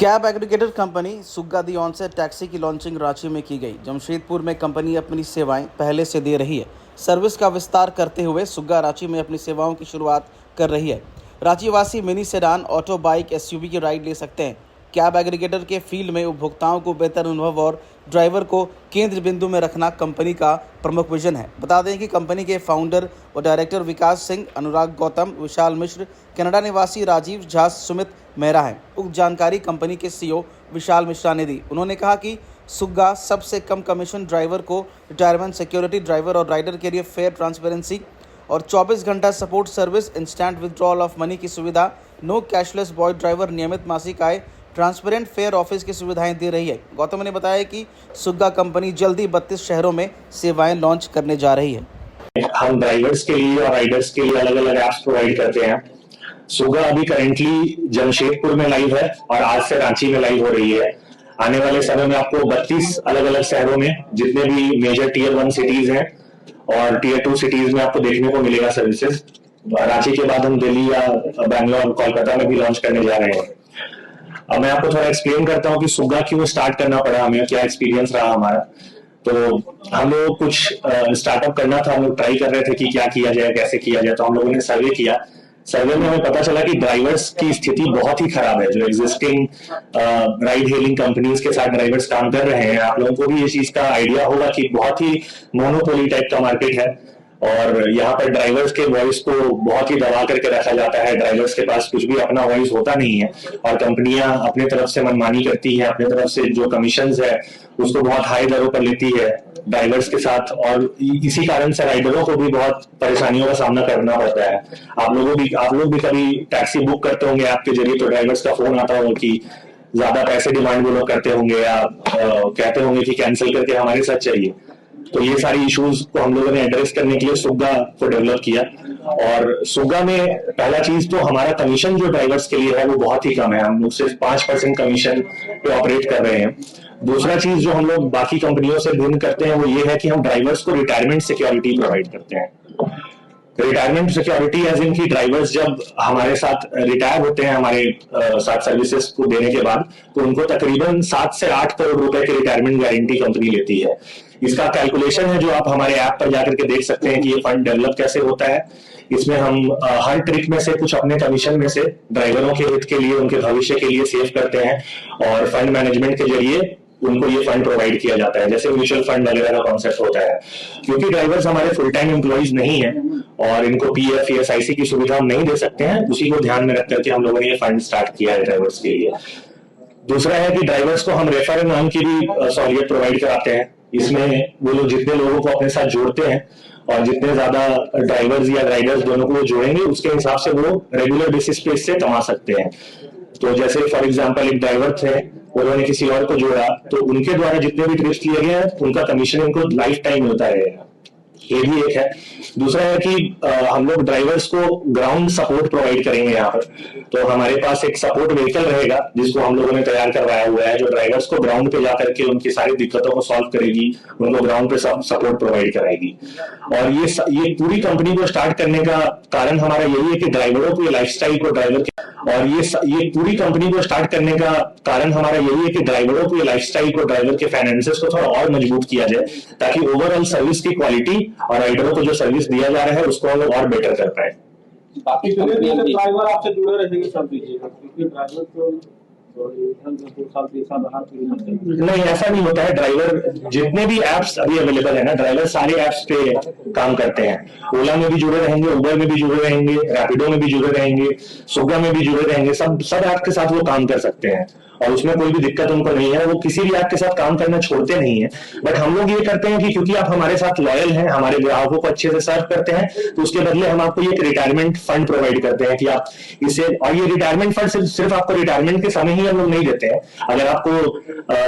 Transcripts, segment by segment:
Cab aggregator company सुग्गा दी on से taxi की लॉन्चिंग रांची में की गई। जमशेदपुर में कंपनी अपनी सेवाएं पहले से दे रही है। सर्विस का विस्तार करते हुए सुग्गा रांची में अपनी सेवाओं की शुरुआत कर रही है। रांची वासी mini sedan, auto, bike, SUV की राइड ले सकते हैं। कैब एग्रीगेटर के फील्ड में उपभोक्ताओं को बेहतर अनुभव और ड्राइवर को केंद्र बिंदु में रखना कंपनी का प्रमुख विजन है। बता दें कि कंपनी के फाउंडर और डायरेक्टर विकास सिंह, अनुराग गौतम, विशाल मिश्र, कनाडा निवासी राजीव झा, सुमित मेहरा हैं। उक्त जानकारी कंपनी के सीईओ विशाल मिश्रा ने दी। उन्होंने कहा कि सुग्गा सबसे कम कमीशन ड्राइवर को रिटायरमेंट सिक्योरिटी, ड्राइवर और राइडर के लिए फेयर ट्रांसपेरेंसी और 24 घंटा support service, instant withdrawal of money की सुविधा, नो कैशलेस बॉय ड्राइवर, नियमित मासिक आय, ट्रांसपेरेंट फेयर ऑफिस की सुविधाएं दे रही है। गौतम ने बताया कि सुग्गा कंपनी जल्दी 32 शहरों में सेवाएं लॉन्च करने जा रही है। हम ड्राइवर्स के लिए और राइडर्स के लिए अलग अलग ऐप्स प्रोवाइड करते हैं। सुग्गा अभी करेंटली जमशेदपुर में लाइव है और आज से रांची में लाइव हो रही है। आने वाले समय में आपको 32 अलग अलग शहरों में, जितने भी मेजर टीयर 1 सिटीज हैं और टीयर 2 सिटीज में आपको देखने को मिलेगा सर्विसेज। रांची के बाद हम दिल्ली या बैंगलोर, कोलकाता में भी लॉन्च करने जा रहे हैं। अब मैं आपको थोड़ा एक्सप्लेन करता हूँ कि सुग्गा क्यों स्टार्ट करना पड़ा हमें, क्या एक्सपीरियंस रहा हमारा। तो हम लोग कुछ स्टार्टअप करना था, हम लोग ट्राई कर रहे थे कि क्या किया जाए, कैसे किया जाए। तो हम लोगों ने सर्वे किया। सर्वे में हमें पता चला कि ड्राइवर्स की स्थिति बहुत ही खराब है। जो एग्जिस्टिंग राइड हेलिंग कंपनीज के साथ ड्राइवर्स काम कर रहे हैं, आप लोगों को भी ये चीज का आइडिया होगा कि बहुत ही मोनोपोली टाइप का मार्केट है और यहाँ पर ड्राइवर्स के वॉइस को बहुत ही दबा करके रखा जाता है। ड्राइवर्स के पास कुछ भी अपना वॉइस होता नहीं है और कंपनियां अपने तरफ से मनमानी करती है, अपने तरफ से जो कमीशंस है उसको बहुत हाई दरों पर लेती है ड्राइवर्स के साथ। और इसी कारण से राइडरों को भी बहुत परेशानियों का सामना करना पड़ता है। आप लोग भी कभी टैक्सी बुक करते होंगे ऐप के जरिए, तो ड्राइवर्स का फोन आता होगा कि ज्यादा पैसे डिमांड वो लोग करते होंगे या कहते होंगे कि कैंसिल करके हमारे साथ चाहिए। तो ये सारी इश्यूज को हम लोगों ने एड्रेस करने के लिए सुग्गा को डेवलप किया। और सुग्गा में पहला चीज तो हमारा कमीशन जो ड्राइवर्स के लिए है वो बहुत ही कम है। हम लोग सिर्फ 5% कमीशन पे ऑपरेट कर रहे हैं। दूसरा चीज जो हम लोग बाकी कंपनियों से भिन्न करते हैं वो ये है कि हम ड्राइवर्स को रिटायरमेंट सिक्योरिटी प्रोवाइड करते हैं। रिटायरमेंट सिक्योरिटी एज इन की ड्राइवर्स जब हमारे साथ रिटायर होते हैं, हमारे साथ सर्विसेज को देने के बाद, तो उनको तकरीबन 7 से 8 करोड़ रुपए की रिटायरमेंट गारंटी कंपनी लेती है। इसका कैलकुलेशन है जो आप हमारे ऐप पर जाकर के देख सकते हैं कि ये फंड डेवलप कैसे होता है। इसमें हम हर ट्रिक में से कुछ अपने कमीशन में से ड्राइवरों के हित के लिए, उनके भविष्य के लिए सेव करते हैं और फंड मैनेजमेंट के जरिए उनको ये फंड प्रोवाइड किया जाता है, जैसे म्यूचुअल फंड वगैरह का कॉन्सेप्ट होता है। क्योंकि ड्राइवर्स हमारे फुल टाइम एम्प्लॉइज नहीं है और इनको पीएफ, ईएसआईसी की सुविधा हम नहीं दे सकते हैं, उसी को ध्यान में रख करके हम लोगों ने ये फंड स्टार्ट किया है ड्राइवर्स के लिए। दूसरा है कि ड्राइवर्स को हम रेफर एंड अर्न की भी सहूलियत प्रोवाइड कराते हैं। इसमें वो लोग जितने लोगों को अपने साथ जोड़ते हैं और जितने ज्यादा ड्राइवर्स या राइडर्स दोनों को वो जोड़ेंगे, उसके हिसाब से वो रेगुलर बेसिस पे इससे कमा सकते हैं। तो जैसे फॉर एग्जांपल एक ड्राइवर थे, उन्होंने किसी और को जोड़ा, तो उनके द्वारा जितने भी ट्रिप्स लिए गए हैं उनका कमीशन इनको लाइफ टाइम मिलता रहेगा। ये भी एक है। दूसरा है कि हम लोग ड्राइवर्स को ग्राउंड सपोर्ट प्रोवाइड करेंगे यहाँ पर। तो हमारे पास एक सपोर्ट व्हीकल रहेगा जिसको हम लोगों ने तैयार करवाया हुआ है, जो ड्राइवर्स को ग्राउंड पे जाकर के उनकी सारी दिक्कतों को सॉल्व करेगी, उनको ग्राउंड पे सपोर्ट प्रोवाइड कराएगी। और ये पूरी कंपनी को स्टार्ट करने का कारण हमारा यही है कि ड्राइवरों को लाइफस्टाइल को ड्राइवर और ये पूरी कंपनी को स्टार्ट करने का कारण हमारा यही है कि ड्राइवरों को लाइफस्टाइल को, ड्राइवर के फाइनेंसेस को थोड़ा और मजबूत किया जाए, ताकि ओवरऑल सर्विस की क्वालिटी और राइडरों को जो सर्विस दिया जा रहा है उसको हम लोग और बेटर कर पाए। बाकी ड्राइवर आपसे जुड़े रहेंगे सब दीजिएगा, क्योंकि ड्राइवर तो नहीं, ऐसा नहीं होता है। ड्राइवर जितने भी एप्स अभी अवेलेबल है ना, ड्राइवर सारे एप्स पे काम करते हैं। ओला में भी जुड़े रहेंगे, उबर में भी जुड़े रहेंगे, रैपिडो में भी जुड़े रहेंगे, सुग्गा में भी जुड़े रहेंगे। सब ऐप के साथ वो काम कर सकते हैं और उसमें कोई भी दिक्कत उनको नहीं है। वो किसी भी ऐप के साथ काम करना छोड़ते नहीं है। बट हम लोग ये करते हैं कि क्योंकि आप हमारे साथ लॉयल हैं, हमारे ग्राहकों को अच्छे से सर्व करते हैं, तो उसके बदले हम आपको ये रिटायरमेंट फंड प्रोवाइड करते हैं कि आप इसे, और ये रिटायरमेंट फंड सिर्फ आपको रिटायरमेंट के समय ही हम लोग नहीं देते हैं। अगर आपको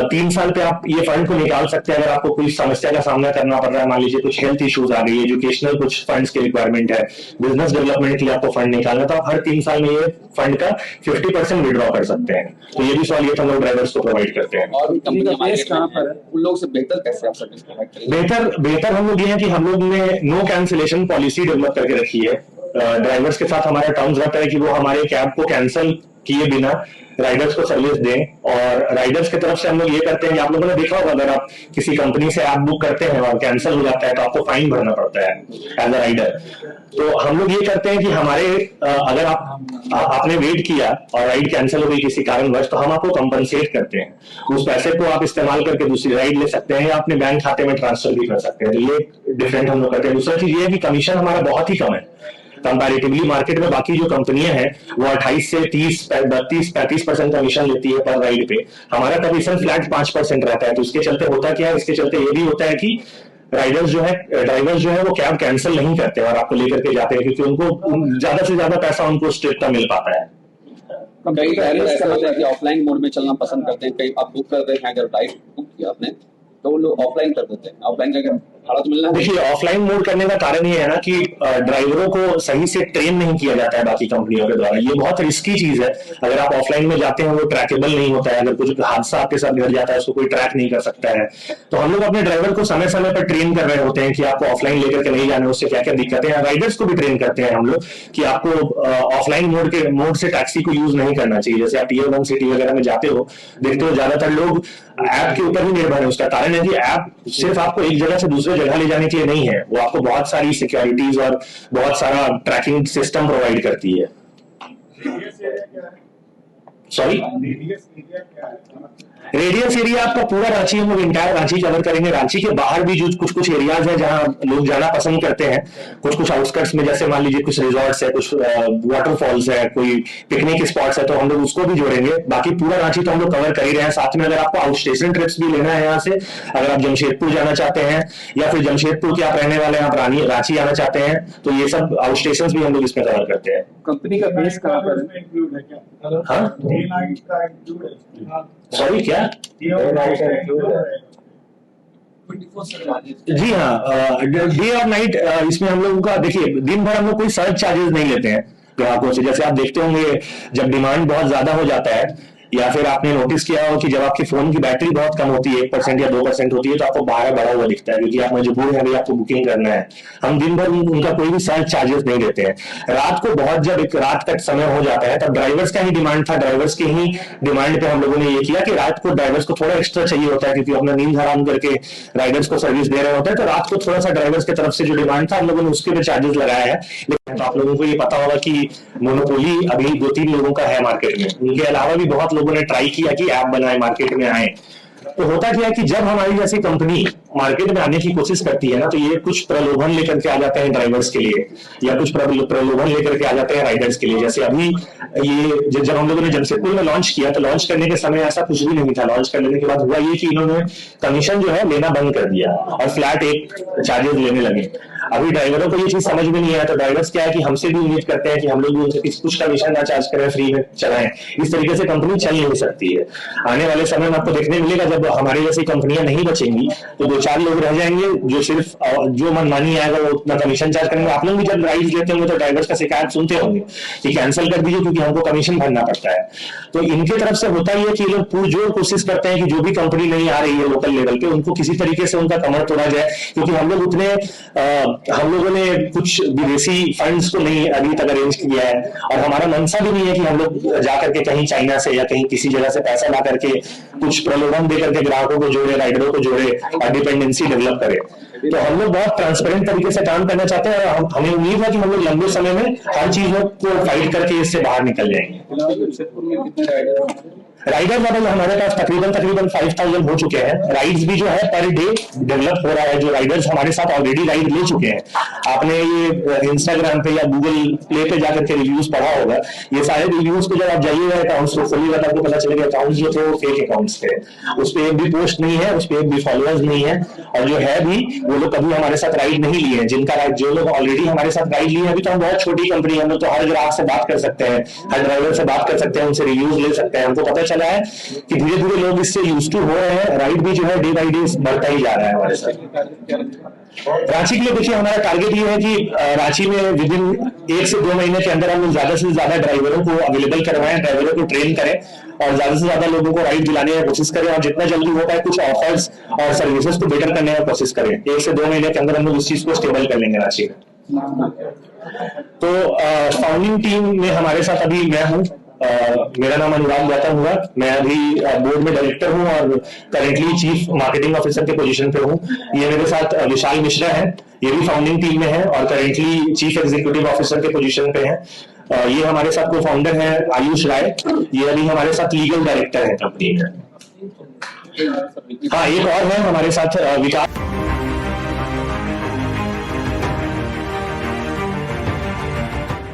3 साल पे आप ये फंड को निकाल सकते हैं, अगर आपको कोई समस्या का सामना करना पड़ रहा है, मान लीजिए कुछ हेल्थ इश्यूज आ गई, एजुकेशनल कुछ फंड्स की रिक्वायरमेंट है, बिजनेस डेवलपमेंट के लिए आपको फंड निकालना, तो आप हर 3 साल में ये फंड का 50% विड्रॉ कर सकते हैं। तो ये भी सहूलियत हम लोग ड्राइवर्स को प्रोवाइड करते हैं। और कंपनी का बेस कहां पर है, उन लोगों से बेहतर कैसे आप सर्विस प्रोवाइड करेंगे? बेहतर हम लोग ये है कि हम लोग ने नो कैंसिलेशन पॉलिसी डेवलप करके रखी है। ड्राइवर्स के साथ हमारा टर्म्स रहता है कि वो हमारे कैब को कैंसिल किए बिना राइडर्स को सर्विस दें। और राइडर्स की तरफ से हम लोग ये करते हैं कि आप लोगों ने देखा होगा, अगर आप किसी कंपनी से ऐप बुक करते हैं और कैंसिल हो जाता है तो आपको फाइन भरना पड़ता है एज अ राइडर। तो हम लोग ये करते हैं कि हमारे अगर आपने वेट किया और राइड कैंसिल हो गई किसी कारणवश, तो हम आपको कंपनसेट करते हैं। उस पैसे को आप इस्तेमाल करके दूसरी राइड ले सकते हैं या अपने बैंक खाते में ट्रांसफर भी कर सकते हैं। तो ये डिफरेंट हम लोग करते हैं। दूसरा चीज ये है कि कमीशन हमारा बहुत ही कम है कंपैरेटिवली। मार्केट में बाकी जो कंपनियां हैं वो 28 से 30, 32, 35% कमीशन लेती है पर राइड पे। हमारा कमीशन फ्लैट 5% रहता है। तो इसके चलते होता क्या है, इसके चलते ये भी होता है कि ड्राइवर्स जो है वो कैब कैंसिल नहीं करते और आपको लेकर के जाते हैं, क्योंकि उनको ज्यादा से ज्यादा पैसा उनको स्ट्रेट का मिल पाता है। कई ड्राइवर्स ऐसा होता है कि ऑफलाइन मोड में चलना पसंद करते हैं। कई आप बुक करते हैं, अगर राइड बुक किया आपने तो वो लोग ऑफलाइन कर देते हैं। ऑफलाइन का भाड़ा तो मिलना। देखिए, ऑफलाइन मोड करने का कारण ये है ना कि ड्राइवरों को सही से ट्रेन नहीं किया जाता है बाकी कंपनियों के द्वारा। ये बहुत रिस्की चीज है। अगर आप ऑफलाइन में जाते हैं वो ट्रैकेबल नहीं होता है। अगर कुछ हादसा आपके साथ घट जाता है उसको कोई ट्रैक नहीं कर सकता है। तो हम लोग अपने ड्राइवर को समय समय पर ट्रेन कर रहे होते हैं कि आपको ऑफलाइन लेकर के नहीं जाने, उससे क्या क्या दिक्कतें हैं। राइडर्स को भी ट्रेन करते हैं हम लोग कि आपको ऑफलाइन मोड से टैक्सी को यूज नहीं करना चाहिए। जैसे आप टियर 1 सिटी वगैरह में जाते हो, देखते हो ज्यादातर लोग ऐप के ऊपर ही निर्भर है। उसका कारण है कि ऐप सिर्फ आपको एक जगह से दूसरे जगह ले जाने के लिए नहीं है, वो आपको बहुत सारी सिक्योरिटीज और बहुत सारा ट्रैकिंग सिस्टम प्रोवाइड करती है। सॉरी, रेडियस एरिया आपका पूरा रांची, हम लोग इंटायर रांची कवर करेंगे। रांची के बाहर भी जो कुछ एरियाज है जहां लोग जाना पसंद करते हैं, कुछ आउटस्कर्ट्स में, जैसे मान लीजिए कुछ रिजॉर्ट्स है, कुछ वाटरफॉल्स है, कोई पिकनिक स्पॉट्स है, तो हम लोग उसको भी जोड़ेंगे। बाकी पूरा रांची तो हम लोग कवर कर ही रहे हैं। साथ में अगर आपको आउट स्टेशन ट्रिप्स भी लेना है यहाँ से, अगर आप जमशेदपुर जाना चाहते हैं या फिर जमशेदपुर के आप रहने वाले हैं, आप रांची आना चाहते हैं, तो ये सब आउट स्टेशन भी हम लोग इसमें कवर करते हैं। कंपनी का बेस कहाँ पर है? हाँ, सॉरी क्या? जी हाँ, डे और नाइट इसमें हम लोगों का, देखिए दिन भर हम लोग कोई सर्च चार्जेस नहीं लेते हैं ग्राहकों से। जैसे आप देखते होंगे जब डिमांड बहुत ज्यादा हो जाता है या फिर आपने नोटिस किया हो कि जब आपकी फोन की बैटरी बहुत कम होती है, 1% या 2% होती है, तो आपको 12 बढ़ा हुआ दिखता है, क्योंकि आप मजबूर हैं, आपको बुकिंग करना है। हम दिन भर उनका कोई भी सर्च चार्जेस नहीं लेते हैं। रात को बहुत, जब एक रात तक समय हो जाता है, तब ड्राइवर्स का ही डिमांड था। ड्राइवर्स की ही डिमांड पे हम लोगों ने ये किया कि रात को ड्राइवर्स को थोड़ा एक्स्ट्रा चाहिए होता है, क्योंकि अपना नींद हराम करके राइडर्स को सर्विस दे रहे होते हैं। तो रात को थोड़ा सा ड्राइवर्स की तरफ से जो डिमांड था, हम लोगों ने उसके पे चार्जेस लगाया है। लेकिन तो आप लोगों को ये पता होगा कि मोनोपोली अभी 2-3 लोगों का है मार्केट में। उनके अलावा भी बहुत लोगों ने ट्राई किया कि ऐप बनाए, मार्केट में आए। तो होता क्या है कि जब हमारी जैसी कंपनी मार्केट में आने की कोशिश करती है ना, तो ये कुछ प्रलोभन लेकर के आ जाते हैं ड्राइवर्स के लिए, या कुछ प्रलोभन लेकर के आ जाते हैं राइडर्स के लिए। जैसे अभी ये जब हम लोगों ने जमशेदपुर में लॉन्च किया, तो लॉन्च करने के समय ऐसा कुछ भी नहीं था। लॉन्च करने के बाद हुआ ये कि इन्होंने कमीशन जो है लेना बंद कर दिया और फ्लैट एक चार्जेस लेने लगे। अभी ड्राइवरों को ये चीज समझ में नहीं आया, तो ड्राइवर्स क्या है कि हमसे भी उम्मीद करते हैं कि हम लोग भी उनसे कुछ कमीशन ना चार्ज करें, फ्री में चलाएं। इस तरीके से कंपनी चल नहीं सकती है। आने वाले समय में आपको देखने मिलेगा, जब हमारे जैसी कंपनियां नहीं बचेंगी तो 2-4 लोग रह जाएंगे जो सिर्फ जो मनमानी आएगा वो उतना कमीशन चार्ज करेंगे। आप लोग भी जब राइड लेते होंगे तो ड्राइवर्स का शिकायत सुनते होंगे कि कैंसिल कर दीजिए क्योंकि हमको कमीशन भरना पड़ता है। तो इनके तरफ से होता ही है कि लोग पुरजोर कोशिश करते हैं कि जो भी कंपनी नहीं आ रही है लोकल लेवल पे, उनको किसी तरीके से उनका कमर तोड़ा जाए। क्योंकि हम लोगों ने कुछ विदेशी फंड्स को नहीं अभी तक अरेंज किया है, और हमारा मंशा भी नहीं है कि हम लोग जाकर के कहीं चाइना से या कहीं किसी जगह से पैसा ला करके कुछ प्रलोभन दे करके ग्राहकों को जोड़े, राइडरों को जोड़े और डिपेंडेंसी डेवलप करे। तो हम लोग बहुत ट्रांसपेरेंट तरीके से काम करना चाहते हैं, और हमें उम्मीद है कि हम लोग लंबे समय में हर चीजों को फाइट करके इससे बाहर निकल जाएंगे। राइडर मॉडल हमारे पास तकरीबन 5000 हो चुके हैं। राइड्स भी जो है पर डे डेवलप हो रहा है। जो राइडर्स हमारे साथ ऑलरेडी राइड ले चुके हैं, आपने ये इंस्टाग्राम पे या गूगल प्ले पे जाकर के रिव्यूज पढ़ा होगा। ये सारे रिव्यूज को जब आप जाइएगा अकाउंट्स को खोलिएगा तो आपको पता चलेगा अकाउंट्स जो थे वो फेक अकाउंट्स थे। उस पर एक भी पोस्ट नहीं है, उस पर एक भी फॉलोअर्स नहीं है, और जो है भी वो लोग कभी हमारे साथ राइड नहीं लिए हैं। जो लोग ऑलरेडी हमारे साथ राइड लिए हैं, अभी तो हम बहुत छोटी कंपनी है, हम लोग तो हर ग्राहक से बात कर सकते हैं, हर ड्राइवर से बात कर सकते हैं, उनसे रिव्यूज ले सकते हैं। हमको पता चला है कि धीरे धीरे लोग इससे यूज टू हो रहे हैं। राइड भी जो है डे बाई डे बढ़ता ही जा रहा है हमारे साथ। रांची के लिए देखिए हमारा टारगेट ये है कि रांची में विद इन 1 से 2 महीने के अंदर हम लोग ज्यादा से ज्यादा ड्राइवरों को अवेलेबल करवाएं, ड्राइवरों को ट्रेन करें और ज्यादा से ज्यादा लोगों को राइड दिलाने की कोशिश करें, और जितना जल्दी हो पाए कुछ ऑफर्स और सर्विसेज को बेटर करने की कोशिश करें। 1 से 2 महीने के अंदर हम लोग इस चीज को स्टेबल कर लेंगे रांची में। तो फाउंडिंग टीम में हमारे साथ अभी मैं हूँ, मेरा नाम अनुराग गौतम हुआ। मैं अभी बोर्ड में डायरेक्टर हूँ और करेंटली चीफ मार्केटिंग ऑफिसर के पोजीशन पे हूँ। ये मेरे साथ विशाल मिश्रा है, ये भी फाउंडिंग टीम में है और करेंटली चीफ एग्जीक्यूटिव ऑफिसर के पोजीशन पे है। ये हमारे साथ को फाउंडर है आयुष राय, ये अभी हमारे साथ लीगल डायरेक्टर है कंपनी का। हाँ, एक और है हमारे साथ विकास।